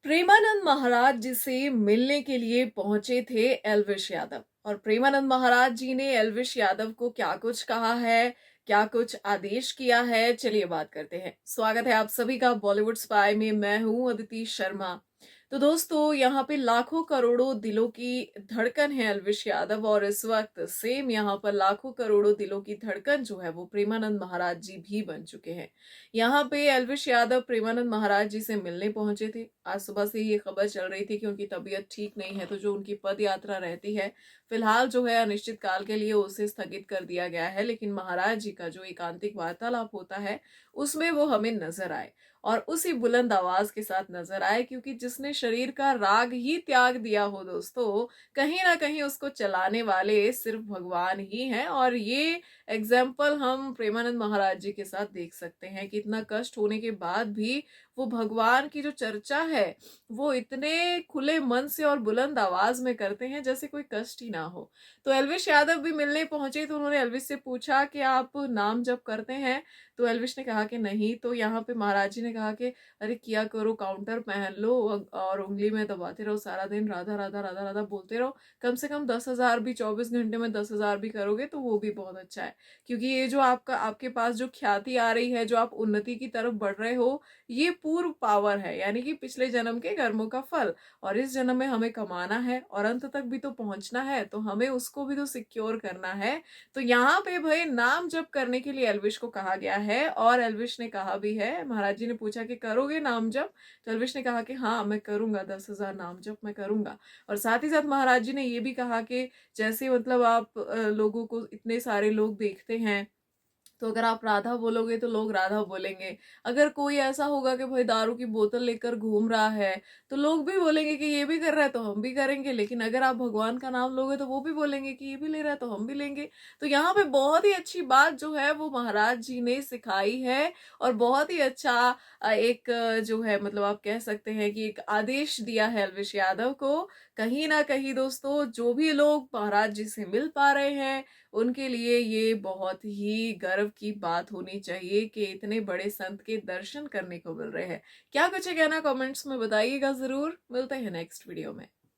प्रेमानंद महाराज जी से मिलने के लिए पहुंचे थे एल्विश यादव। और प्रेमानंद महाराज जी ने एल्विश यादव को क्या कुछ कहा है, क्या कुछ आदेश किया है, चलिए बात करते हैं। स्वागत है आप सभी का बॉलीवुड स्पाई में। मैं हूं अदिति शर्मा। तो दोस्तों, यहाँ पे लाखों करोड़ों दिलों की धड़कन है एल्विश यादव, और इस वक्त सेम यहाँ पर लाखों करोड़ों दिलों की धड़कन जो है वो प्रेमानंद महाराज जी भी बन चुके हैं। यहाँ पे एल्विश यादव प्रेमानंद महाराज जी से मिलने पहुंचे थे। आज सुबह से ये खबर चल रही थी कि उनकी तबीयत ठीक नहीं है, तो जो उनकी पद यात्रा रहती है फिलहाल जो है अनिश्चित काल के लिए उसे स्थगित कर दिया गया है। लेकिन महाराज जी का जो एकांतिक वार्तालाप होता है उसमें वो हमें नजर आए, और उसी बुलंद आवाज के साथ नजर आए, क्योंकि जिसने शरीर का राग ही त्याग दिया हो दोस्तों, कहीं ना कहीं उसको चलाने वाले सिर्फ भगवान ही हैं। और ये एग्जाम्पल हम प्रेमानंद महाराज जी के साथ देख सकते हैं कि इतना कष्ट होने के बाद भी वो भगवान की जो चर्चा है वो इतने खुले मन से और बुलंद आवाज में करते हैं जैसे कोई कष्ट ही ना हो। तो एल्विश यादव भी मिलने पहुंचे, तो उन्होंने एल्विश से पूछा कि आप नाम जप करते हैं? तो एल्विश ने कहा कि नहीं। तो यहाँ पे महाराज जी ने कहा कि अरे किया करो, काउंटर पहन लो और उंगली में दबाते रहो, सारा दिन राधा राधा राधा राधा बोलते रहो। कम से कम 10,000 भी 24 घंटे में 10,000 भी करोगे तो वो भी बहुत अच्छा है। क्योंकि ये जो आपके पास जो ख्याति आ रही है, जो आप उन्नति की तरफ बढ़ रहे हो, ये पूर्व पावर है, यानी कि पिछले जन्म के कर्मों का फल। और इस जन्म में हमें कमाना है और अंत तक भी तो पहुंचना है, तो हमें उसको भी तो सिक्योर करना है। तो यहाँ पे भाई नाम जप करने के लिए एल्विश को कहा गया है, और एल्विश ने कहा भी है। महाराज जी ने पूछा कि करोगे नाम जप? तो एल्विश ने कहा कि हाँ मैं करूंगा, 10,000 नाम जप मैं करूंगा। और साथ ही साथ महाराज जी ने ये भी कहा कि जैसे मतलब आप लोगों को, इतने सारे लोग देखते हैं, तो अगर आप राधा बोलोगे तो लोग राधा बोलेंगे। अगर कोई ऐसा होगा कि भाई दारू की बोतल लेकर घूम रहा है, तो लोग भी बोलेंगे कि ये भी कर रहा है तो हम भी करेंगे। लेकिन अगर आप भगवान का नाम लोगे तो वो भी बोलेंगे कि ये भी ले रहा है तो हम भी लेंगे। तो यहाँ पे बहुत ही अच्छी बात जो है वो महाराज जी ने सिखाई है, और बहुत ही अच्छा एक जो है मतलब आप कह सकते हैं कि एक आदेश दिया है एल्विश यादव को। कहीं ना कहीं दोस्तों, जो भी लोग महाराज जी से मिल पा रहे हैं उनके लिए ये बहुत ही गर्व की बात होनी चाहिए कि इतने बड़े संत के दर्शन करने को मिल रहे हैं। क्या कुछ है कहना, कमेंट्स में बताइएगा जरूर। मिलते हैं नेक्स्ट वीडियो में।